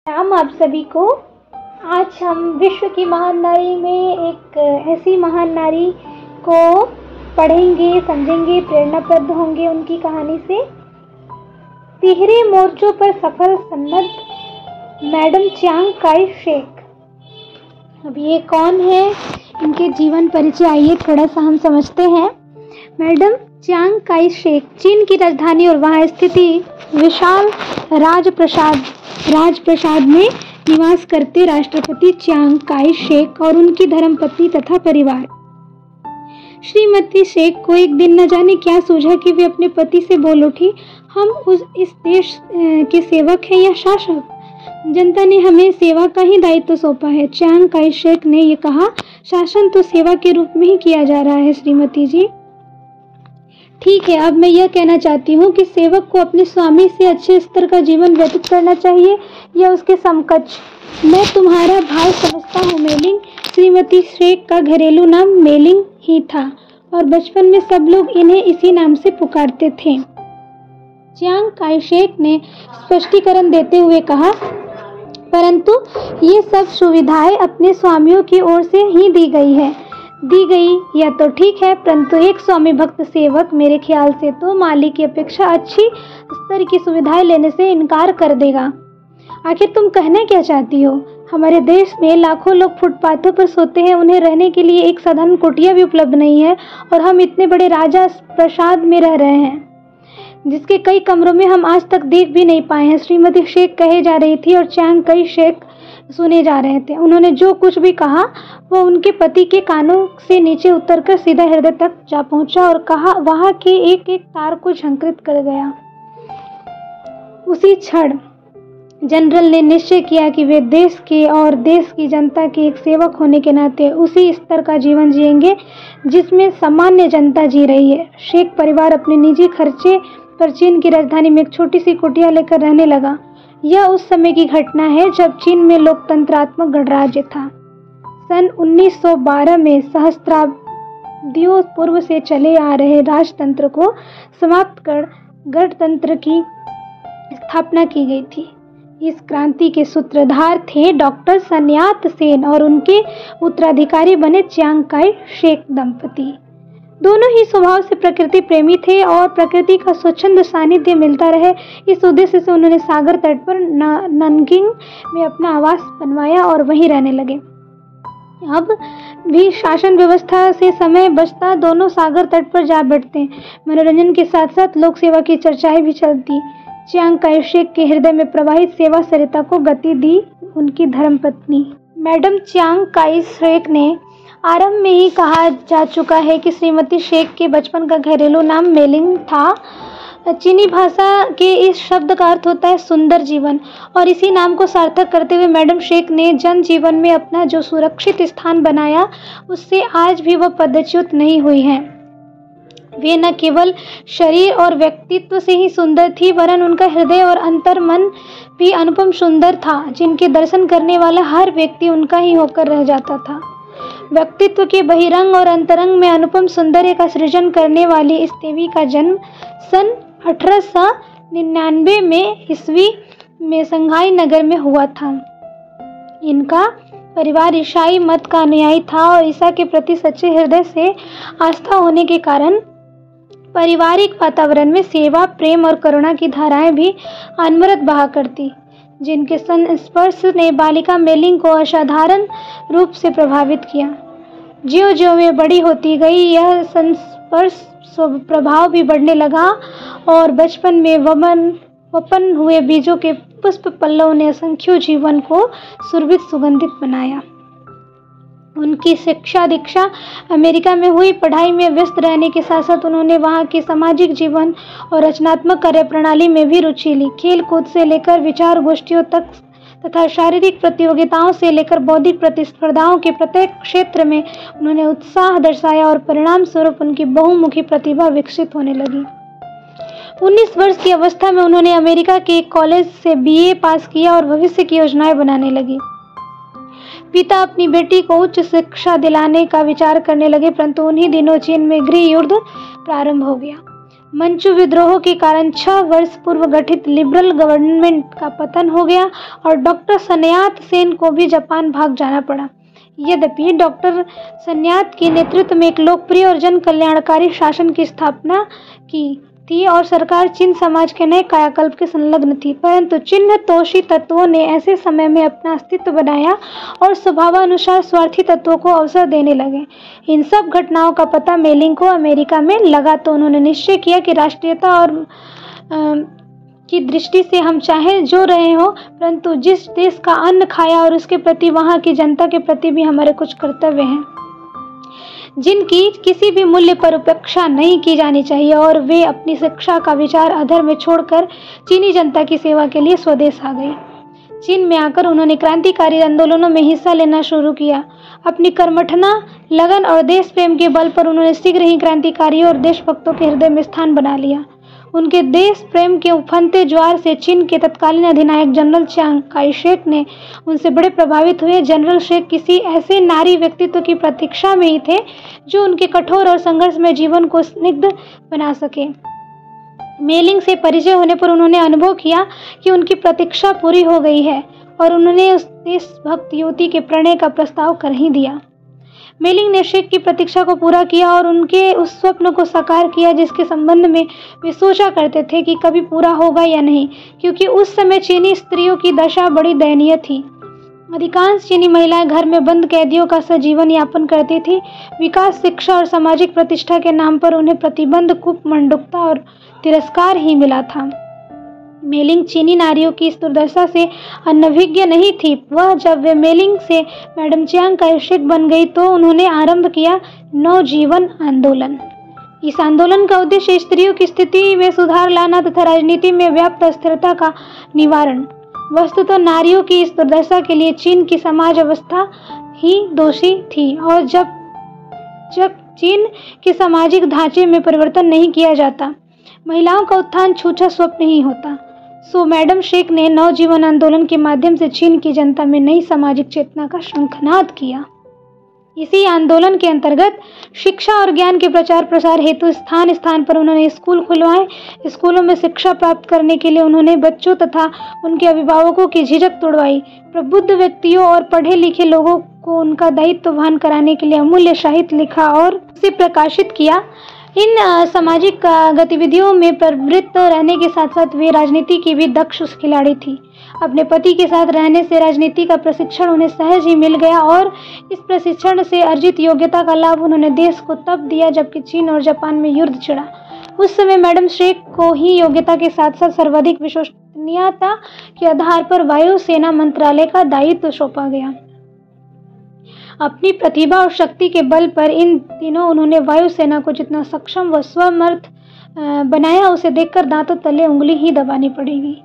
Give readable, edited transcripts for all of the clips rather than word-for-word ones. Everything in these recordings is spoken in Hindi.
राम आप सभी को। आज हम विश्व की महान नारी में एक ऐसी महान नारी को पढ़ेंगे, समझेंगे, प्रेरणाप्रद होंगे उनकी कहानी से। तिहरे मोर्चों पर सफल सन्नद्ध मैडम च्यांग काई शेक। अब ये कौन है, इनके जीवन परिचय आइए थोड़ा सा हम समझते हैं। मैडम च्यांग काई शेक चीन की राजधानी और वहाँ स्थिति विशाल राजप्रसाद में निवास करते राष्ट्रपति च्यांग काई शेक और उनकी धर्मपत्नी तथा परिवार। श्रीमती शेक को एक दिन न जाने क्या सूझा कि वे अपने पति से बोल उठी, हम इस देश के सेवक हैं या शासक? जनता ने हमें सेवा का ही दायित्व सौंपा है। च्यांग काई शेक ने यह कहा, शासन तो सेवा के रूप में ही किया जा रहा है श्रीमती जी। ठीक है, अब मैं यह कहना चाहती हूँ कि सेवक को अपने स्वामी से अच्छे स्तर का जीवन व्यतीत करना चाहिए या उसके समकक्ष। मैं तुम्हारा भाव समझता हूँ मेलिंग। श्रीमती शेक का घरेलू नाम मेलिंग ही था और बचपन में सब लोग इन्हें इसी नाम से पुकारते थे। च्यांग काई शेक ने स्पष्टीकरण देते हुए कहा, परंतु ये सब सुविधाएं अपने स्वामियों की ओर से ही दी गई या तो ठीक है, परंतु एक स्वामी भक्त सेवक मेरे ख्याल से तो मालिक की अपेक्षा अच्छी स्तर की सुविधाएं लेने से इनकार कर देगा। आखिर तुम कहना क्या चाहती हो? हमारे देश में लाखों लोग फुटपाथों पर सोते हैं, उन्हें रहने के लिए एक साधारण कुटिया भी उपलब्ध नहीं है और हम इतने बड़े राजा प्रसाद में रह रहे हैं जिसके कई कमरों में हम आज तक देख भी नहीं पाए हैं। श्रीमती शेक कहे जा रही थी और च्यांग काई शेक सुने जा रहे थे। उन्होंने जो कुछ भी कहा वो उनके पति के कानों से नीचे उतरकर सीधा हृदय तक जा पहुंचा और कहा, वहां के एक एक तार को झंकृत कर गया। उसी क्षण जनरल ने निश्चय किया कि वे देश के और देश की जनता के एक सेवक होने के नाते उसी स्तर का जीवन जिएंगे जिसमें सामान्य जनता जी रही है। शेख परिवार अपने निजी खर्चे पर चीन की राजधानी में एक छोटी सी कुटिया लेकर रहने लगा। यह उस समय की घटना है जब चीन में लोकतंत्रात्मक गणराज्य था। सन 1912 में सहस्त्राब्दियों पूर्व से चले आ रहे राजतंत्र को समाप्त कर गणतंत्र की स्थापना की गई थी। इस क्रांति के सूत्रधार थे डॉक्टर सन यात सेन और उनके उत्तराधिकारी बने च्यांग काई शेक दंपति। दोनों ही स्वभाव से प्रकृति प्रेमी थे और प्रकृति का स्वच्छंद सानिध्य मिलता रहे, इस उद्देश्य से उन्होंने सागर तट पर ननकिंग में अपना आवास बनवाया और वहीं रहने लगे। अब भी शासन व्यवस्था से समय बचता दोनों सागर तट पर जा बैठते। मनोरंजन के साथ साथ लोक सेवा की चर्चाएं भी चलती। च्यांग काई शेक के हृदय में प्रवाहित सेवा सरिता को गति दी उनकी धर्मपत्नी मैडम च्यांग काई शेक ने। आरंभ में ही कहा जा चुका है कि श्रीमती शेक के बचपन का घरेलू नाम मेलिंग था। चीनी भाषा के इस शब्द का अर्थ होता है सुंदर जीवन और इसी नाम को सार्थक करते हुए मैडम शेक ने जन जीवन में अपना जो सुरक्षित स्थान बनाया उससे आज भी वह पदच्युत नहीं हुई हैं। वे न केवल शरीर और व्यक्तित्व से ही सुंदर थी वरन उनका हृदय और अंतर्मन भी अनुपम सुंदर था, जिनके दर्शन करने वाला हर व्यक्ति उनका ही होकर रह जाता था। व्यक्तित्व के बहिरंग और अंतरंग में अनुपम सौंदर्य का सृजन करने वाली इस देवी का जन्म सन 1899 में ईस्वी में संघाई नगर में हुआ था। इनका परिवार ईसाई मत का अनुयायी था और ईसा के प्रति सच्चे हृदय से आस्था होने के कारण पारिवारिक वातावरण में सेवा, प्रेम और करुणा की धाराएं भी अनवरत बहा करती, जिनके संस्पर्श ने बालिका मेलिंग को असाधारण रूप से प्रभावित किया। ज्यों-ज्यों वे बड़ी होती गई यह संस्पर्श प्रभाव भी बढ़ने लगा और बचपन में वपन हुए बीजों के पुष्प पल्लव ने असंख्यों जीवन को सुरभित सुगंधित बनाया। उनकी शिक्षा दीक्षा अमेरिका में हुई। पढ़ाई में व्यस्त रहने के साथ साथ उन्होंने वहाँ के सामाजिक जीवन और रचनात्मक कार्यप्रणाली में भी रुचि ली। खेल कूद से लेकर विचार गोष्ठियों तक तथा शारीरिक प्रतियोगिताओं से लेकर बौद्धिक प्रतिस्पर्धाओं के प्रत्येक क्षेत्र में उन्होंने उत्साह दर्शाया और परिणाम स्वरूप उनकी बहुमुखी प्रतिभा विकसित होने लगी। 19 वर्ष की अवस्था में उन्होंने अमेरिका के एक कॉलेज से BA पास किया और भविष्य की योजनाएं बनाने लगी। पिता अपनी बेटी को उच्च शिक्षा दिलाने का विचार करने लगे, परंतु उन्हीं दिनों चीन में गृह युद्ध प्रारंभ हो गया। मंचू विद्रोह के कारण 6 वर्ष पूर्व गठित लिबरल गवर्नमेंट का पतन हो गया और डॉक्टर सन्यात सेन को भी जापान भाग जाना पड़ा। यद्यपि डॉक्टर सन्यात के नेतृत्व में एक लोकप्रिय और जन कल्याणकारी शासन की स्थापना की थी और सरकार चीन समाज के नए कायाकल्प के संलग्न थी, परंतु चिन्ह तोषी तत्वों ने ऐसे समय में अपना अस्तित्व बनाया और स्वभावानुसार स्वार्थी तत्वों को अवसर देने लगे। इन सब घटनाओं का पता मेलिंग को अमेरिका में लगा तो उन्होंने निश्चय किया कि राष्ट्रीयता और की दृष्टि से हम चाहे जो रहे हो, परंतु जिस देश का अन्न खाया और उसके प्रति वहाँ की जनता के प्रति भी हमारे कुछ कर्तव्य हैं जिनकी किसी भी मूल्य पर उपेक्षा नहीं की जानी चाहिए। और वे अपनी शिक्षा का विचार अधर में छोड़कर चीनी जनता की सेवा के लिए स्वदेश आ गए। चीन में आकर उन्होंने क्रांतिकारी आंदोलनों में हिस्सा लेना शुरू किया। अपनी कर्मठता, लगन और देश प्रेम के बल पर उन्होंने शीघ्र ही क्रांतिकारियों और देशभक्तों के हृदय में स्थान बना लिया। उनके देश प्रेम के उफनते ज्वार से चीन के तत्कालीन अधिनायक जनरल चियांग काई शेक ने उनसे बड़े प्रभावित हुए। जनरल शेक किसी ऐसे नारी व्यक्तित्व की प्रतीक्षा में ही थे जो उनके कठोर और संघर्षमय जीवन को स्निग्ध बना सके। मेलिंग से परिचय होने पर उन्होंने अनुभव किया कि उनकी प्रतीक्षा पूरी हो गई है और उन्होंने उस देशभक्त युवती के प्रणय का प्रस्ताव कर ही दिया। मेलिंग ने शेख की प्रतीक्षा को पूरा किया और उनके उस स्वप्न को साकार किया जिसके संबंध में वे सोचा करते थे कि कभी पूरा होगा या नहीं, क्योंकि उस समय चीनी स्त्रियों की दशा बड़ी दयनीय थी। अधिकांश चीनी महिलाएं घर में बंद कैदियों का सा जीवन यापन करती थी। विकास, शिक्षा और सामाजिक प्रतिष्ठा के नाम पर उन्हें प्रतिबंध, कुमंडुकता और तिरस्कार ही मिला था। मेलिंग चीनी नारियों की इस दुर्दशा से अनभिज्ञ नहीं थी। वह जब वे मेलिंग से मैडम चियांग काई शेक बन गई तो उन्होंने आरंभ किया नवजीवन आंदोलन। इस आंदोलन का उद्देश्य स्त्रियों की स्थिति में सुधार लाना तथा राजनीति में व्याप्त अस्थिरता का निवारण। वस्तुतः नारियों की इस दुर्दशा के लिए चीन की समाज व्यवस्था ही दोषी थी और जब चीन के सामाजिक ढांचे में परिवर्तन नहीं किया जाता, महिलाओं का उत्थान छूछा स्वप्न ही होता। सो मैडम शेक ने नवजीवन आंदोलन के माध्यम से चीन की जनता में नई सामाजिक चेतना का शंखनाद किया। इसी आंदोलन के अंतर्गत शिक्षा और ज्ञान के प्रचार प्रसार हेतु स्थान स्थान पर उन्होंने स्कूल खुलवाए। स्कूलों में शिक्षा प्राप्त करने के लिए उन्होंने बच्चों तथा उनके अभिभावकों की झिझक तोड़वाई। प्रबुद्ध व्यक्तियों और पढ़े लिखे लोगों को उनका दायित्व वहन कराने के लिए अमूल्य साहित्य लिखा और उसे प्रकाशित किया। इन सामाजिक गतिविधियों में प्रवृत्त रहने के साथ साथ वे राजनीति की भी दक्ष खिलाड़ी थी। अपने पति के साथ रहने से राजनीति का प्रशिक्षण उन्हें सहज ही मिल गया और इस प्रशिक्षण से अर्जित योग्यता का लाभ उन्होंने देश को तब दिया जबकि चीन और जापान में युद्ध छिड़ा। उस समय मैडम शेक को ही योग्यता के साथ साथ सर्वाधिक विश्वसनीयता के आधार पर वायु सेना मंत्रालय का दायित्व सौंपा गया। अपनी प्रतिभा और शक्ति के बल पर इन दिनों उन्होंने वायुसेना को जितना सक्षम व स्वमर्थ बनाया उसे देखकर दांतों तले उंगली ही दबानी पड़ेगी।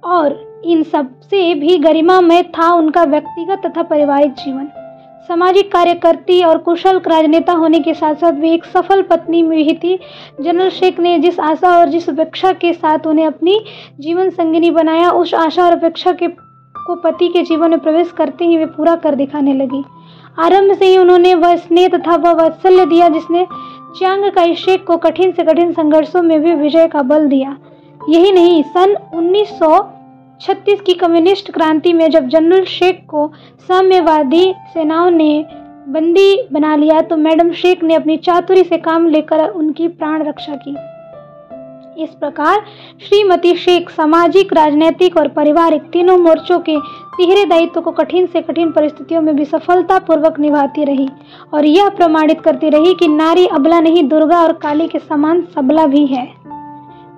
और इन सब से भी गरिमामय था उनका व्यक्तिगत तथा पारिवारिक जीवन। सामाजिक कार्यकर्ती और कुशल राजनेता होने के साथ साथ वे एक सफल पत्नी भी थी। जनरल शेक ने जिस आशा और जिस अपेक्षा के साथ उन्हें अपनी जीवन संगिनी बनाया, उस आशा और अपेक्षा को पति के जीवन में प्रवेश करते ही वे पूरा कर दिखाने लगी। आरंभ से ही उन्होंने वह स्नेह तथा वह वात्सल्य दिया जिसने चियांग काई शेक को कठिन से कठिन संघर्षों में भी विजय का बल दिया। यही नहीं, सन 1936 की कम्युनिस्ट क्रांति में जब जनरल शेक को साम्यवादी सेनाओं ने बंदी बना लिया तो मैडम शेक ने अपनी चातुरी से काम लेकर उनकी प्राण रक्षा की। इस प्रकार श्रीमती शेक सामाजिक, राजनैतिक और पारिवारिक तीनों मोर्चों के तिहरे दायित्व को कठिन से कठिन परिस्थितियों में भी सफलतापूर्वक निभाती रही और यह प्रमाणित करती रही कि नारी अबला नहीं, दुर्गा और काली के समान सबला भी है।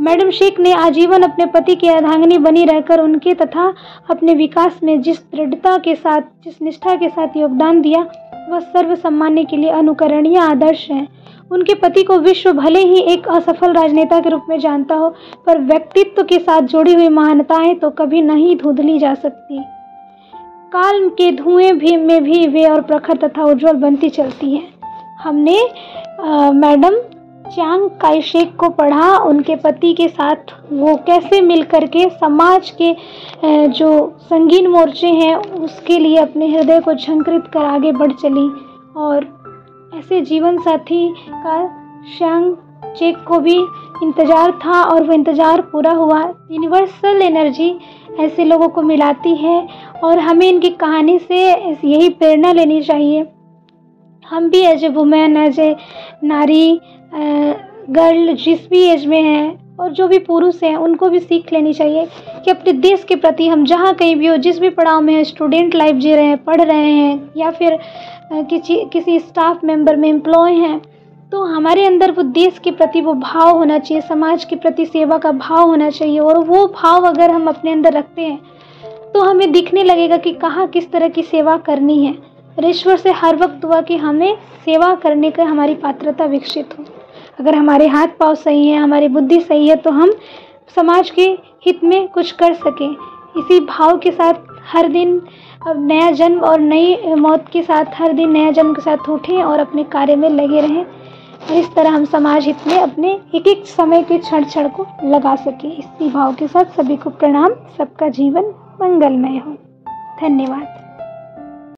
मैडम शेक ने आजीवन अपने पति की अर्धांगिनी बनी रहकर उनके तथा अपने विकास में जिस दृढ़ता के साथ, जिस निष्ठा के साथ योगदान दिया वह सर्वसामान्य के लिए अनुकरणीय आदर्श है। उनके पति को विश्व भले ही एक असफल राजनेता के रूप में जानता हो, पर व्यक्तित्व के साथ जुड़ी हुई महानताएं तो कभी नहीं धुंधली जा सकती। काल के धुएं में भी वे और प्रखर तथा उज्जवल बनती चलती हैं। हमने मैडम चियांग काई शेक को पढ़ा, उनके पति के साथ वो कैसे मिलकर के समाज के जो संगीन मोर्चे हैं उसके लिए अपने हृदय को झंकृत कर आगे बढ़ चली और ऐसे जीवन साथी का चियांग चेक को भी इंतज़ार था और वो इंतज़ार पूरा हुआ। यूनिवर्सल एनर्जी ऐसे लोगों को मिलाती है और हमें इनकी कहानी से यही प्रेरणा लेनी चाहिए। हम भी as a women, as a नारी, गर्ल, जिस भी एज में हैं और जो भी पुरुष हैं, उनको भी सीख लेनी चाहिए कि अपने देश के प्रति हम जहाँ कहीं भी हो, जिस भी पड़ाव में हैं, स्टूडेंट लाइफ जी रहे हैं, पढ़ रहे हैं या फिर किसी स्टाफ मेंबर में एम्प्लॉय हैं, तो हमारे अंदर वो देश के प्रति वो भाव होना चाहिए, समाज के प्रति सेवा का भाव होना चाहिए। और वो भाव अगर हम अपने अंदर रखते हैं तो हमें दिखने लगेगा कि कहाँ किस तरह की सेवा करनी है। और ईश्वर से हर वक्त दुआ कि हमें सेवा करने का हमारी पात्रता विकसित हो। अगर हमारे हाथ पांव सही हैं, हमारी बुद्धि सही है, तो हम समाज के हित में कुछ कर सकें। इसी भाव के साथ हर दिन अब नया जन्म और नई मौत के साथ हर दिन नया जन्म के साथ उठें और अपने कार्य में लगे रहें। इस तरह हम समाज हित में अपने एक एक समय के क्षण क्षण को लगा सकें। इसी भाव के साथ सभी को प्रणाम। सबका जीवन मंगलमय हो। धन्यवाद।